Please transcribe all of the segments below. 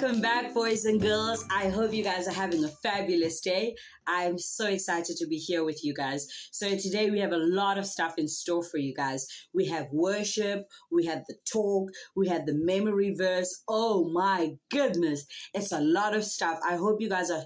Welcome back, boys and girls. I hope you guys are having a fabulous day. I'm so excited to be here with you guys. So today we have a lot of stuff in store for you guys. We have worship, we have the talk, we have the memory verse. Oh my goodness, it's a lot of stuff. I hope you guys are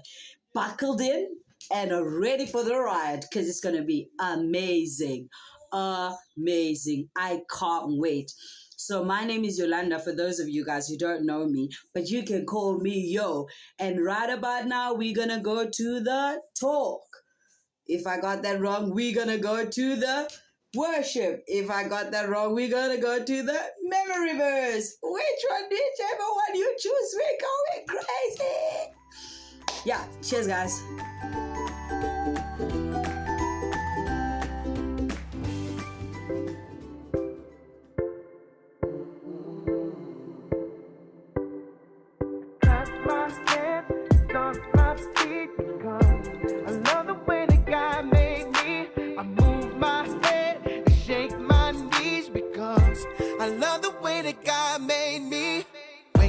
buckled in and are ready for the ride because it's going to be amazing. Amazing. I can't wait. So my name is Yolanda, for those of you guys who don't know me, but you can call me Yo. And right about now, we're going to go to the talk. If I got that wrong, we're going to go to the worship. If I got that wrong, we're going to go to the memory verse. Whichever one you choose, we're going crazy. Yeah, cheers, guys.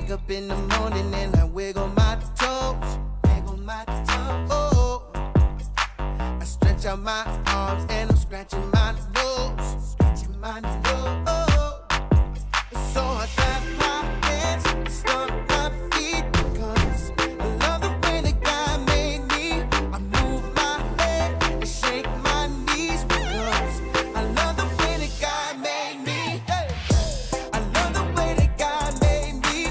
Up in the morning and I wiggle my toes, oh, I stretch out my arms and I'm scratching my nose, oh, so I clap my hands, stomp my feet, because I love the way that God made me. I move my head and shake my knees, because I love the way that God made me. I love the way that God made me.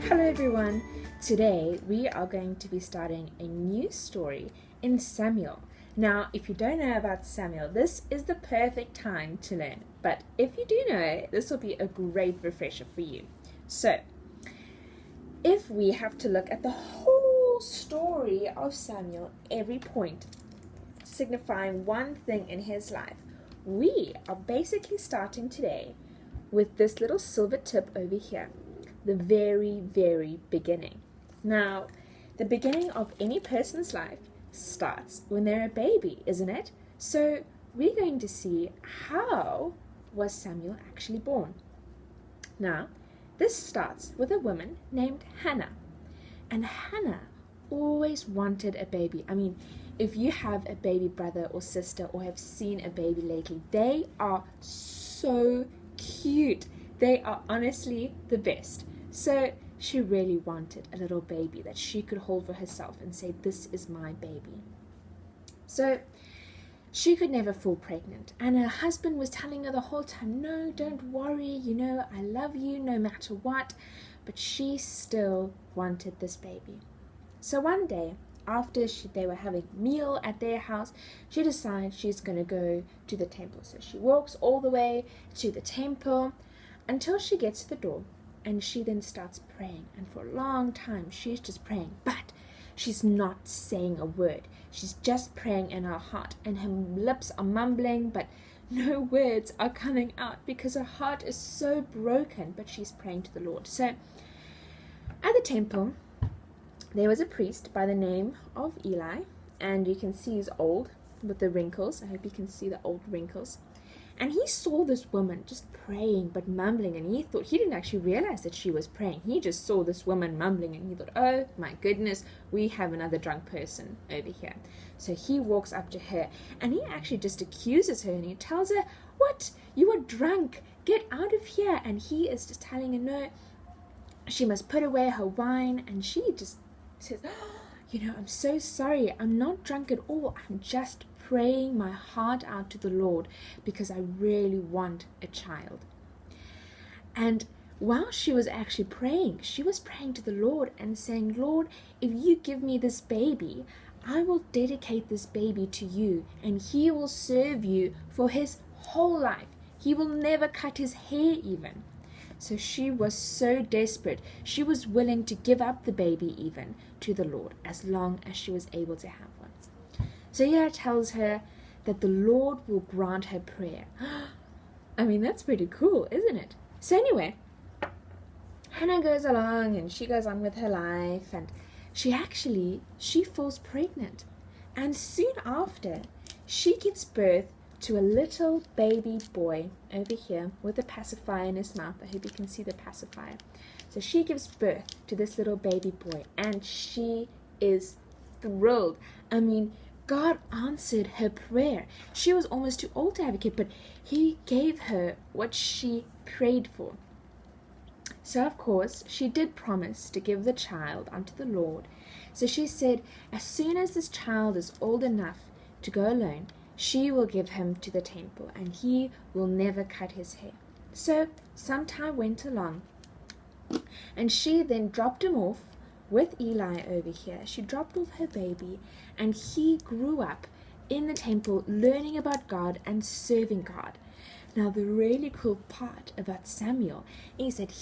Hello everyone, today we are going to be starting a new story in Samuel. Now, if you don't know about Samuel, this is the perfect time to learn. But if you do know, this will be a great refresher for you. So, if we have to look at the whole story of Samuel, every point signifying one thing in his life, we are basically starting today with this little silver tip over here. The very, very beginning. Now, the beginning of any person's life starts when they're a baby, isn't it? So we're going to see how was Samuel actually born. Now, this starts with a woman named Hannah. And Hannah always wanted a baby. I mean, if you have a baby brother or sister or have seen a baby lately, they are so cute. They are honestly the best. So she really wanted a little baby that she could hold for herself and say, this is my baby. So she could never fall pregnant. And her husband was telling her the whole time, no, don't worry, I love you no matter what. But she still wanted this baby. So one day, after they were having a meal at their house, she decides she's going to go to the temple. So she walks all the way to the temple until she gets to the door. And she then starts praying. And for a long time, she's just praying. But she's not saying a word. She's just praying in her heart. And her lips are mumbling, but no words are coming out because her heart is so broken. But she's praying to the Lord. So at the temple, there was a priest by the name of Eli. And you can see he's old. with the wrinkles. I hope you can see the old wrinkles. And he saw this woman just praying but mumbling, and he didn't actually realize that she was praying. He just saw this woman mumbling, and he thought, oh my goodness, we have another drunk person over here. So he walks up to her, and he actually just accuses her, and he tells her, what? You are drunk. Get out of here. And he is just telling her, no, she must put away her wine. And she just says, oh, I'm so sorry. I'm not drunk at all. I'm just praying my heart out to the Lord because I really want a child. And while she was actually praying, she was praying to the Lord and saying, Lord, if you give me this baby, I will dedicate this baby to you, and he will serve you for his whole life. He will never cut his hair even. So she was so desperate, she was willing to give up the baby even to the Lord as long as she was able to have one. So here it tells her that the Lord will grant her prayer. I mean, that's pretty cool, isn't it? So anyway, Hannah goes along and she goes on with her life, and she falls pregnant. And soon after, she gives birth to a little baby boy over here with a pacifier in his mouth. I hope you can see the pacifier. So she gives birth to this little baby boy, and she is thrilled. I mean, God answered her prayer. She was almost too old to have a kid, but he gave her what she prayed for. So, of course, she did promise to give the child unto the Lord. So she said, as soon as this child is old enough to go alone, she will give him to the temple, and he will never cut his hair. So some time went along, and she then dropped him off with Eli over here. She dropped off her baby, and he grew up in the temple learning about God and serving God. Now, the really cool part about Samuel is that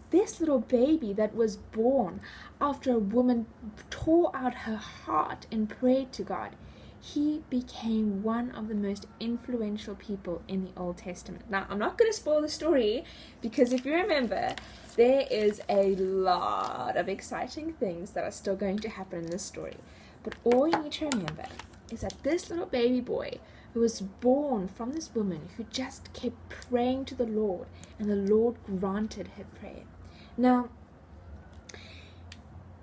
this little baby that was born after a woman tore out her heart and prayed to God, he became one of the most influential people in the Old Testament. Now, I'm not going to spoil the story, because if you remember, there is a lot of exciting things that are still going to happen in this story. But all you need to remember is that this little baby boy who was born from this woman who just kept praying to the Lord, and the Lord granted her prayer. Now,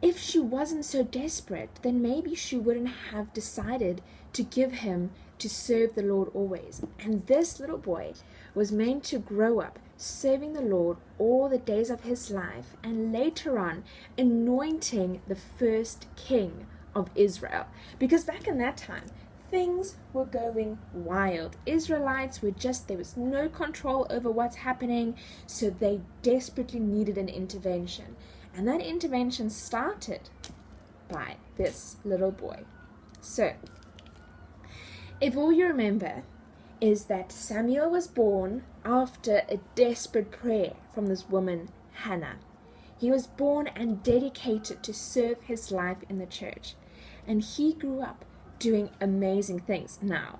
if she wasn't so desperate, then maybe she wouldn't have decided to give him to serve the Lord always. And this little boy was meant to grow up serving the Lord all the days of his life, and later on anointing the first king of Israel. Because back in that time, things were going wild. Israelites there was no control over what's happening, so they desperately needed an intervention. And that intervention started by this little boy. So, if all you remember is that Samuel was born after a desperate prayer from this woman, Hannah. He was born and dedicated to serve his life in the church. And he grew up doing amazing things. Now,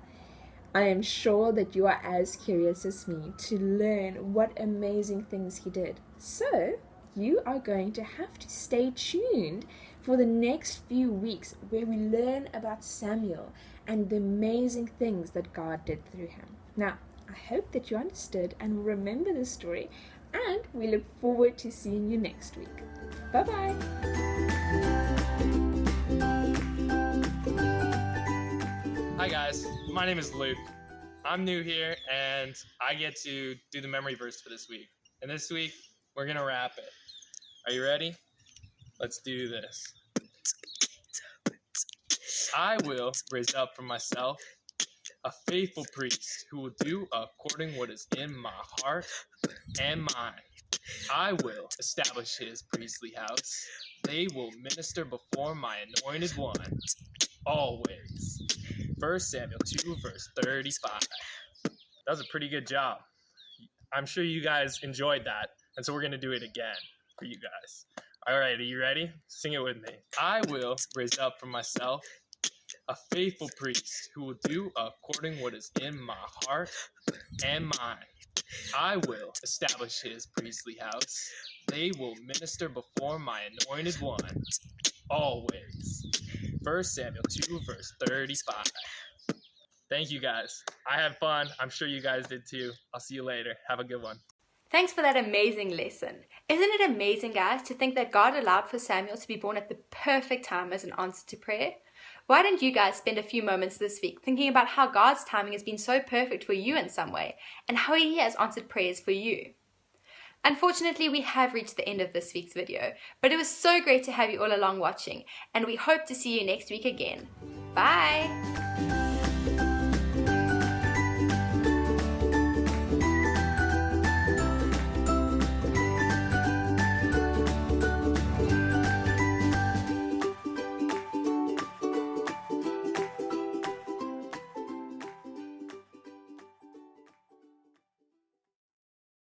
I am sure that you are as curious as me to learn what amazing things he did. So, you are going to have to stay tuned for the next few weeks, where we learn about Samuel and the amazing things that God did through him. Now, I hope that you understood and will remember this story, and we look forward to seeing you next week. Bye-bye. Hi guys, my name is Luke. I'm new here, and I get to do the memory verse for this week. And this week, we're going to rap it. Are you ready? Let's do this. I will raise up for myself a faithful priest who will do according what is in my heart and mind. I will establish his priestly house. They will minister before my anointed one, always. 1 Samuel 2, verse 35. That was a pretty good job. I'm sure you guys enjoyed that, and so we're going to do it again for you guys. All right, are you ready? Sing it with me. I will raise up for myself a faithful priest who will do according what is in my heart and mind. I will establish his priestly house. They will minister before my anointed one, always. 1 Samuel 2, verse 35. Thank you guys. I had fun. I'm sure you guys did too. I'll see you later. Have a good one. Thanks for that amazing lesson. Isn't it amazing, guys, to think that God allowed for Samuel to be born at the perfect time as an answer to prayer? Why don't you guys spend a few moments this week thinking about how God's timing has been so perfect for you in some way, and how He has answered prayers for you? Unfortunately, we have reached the end of this week's video, but it was so great to have you all along watching, and we hope to see you next week again. Bye!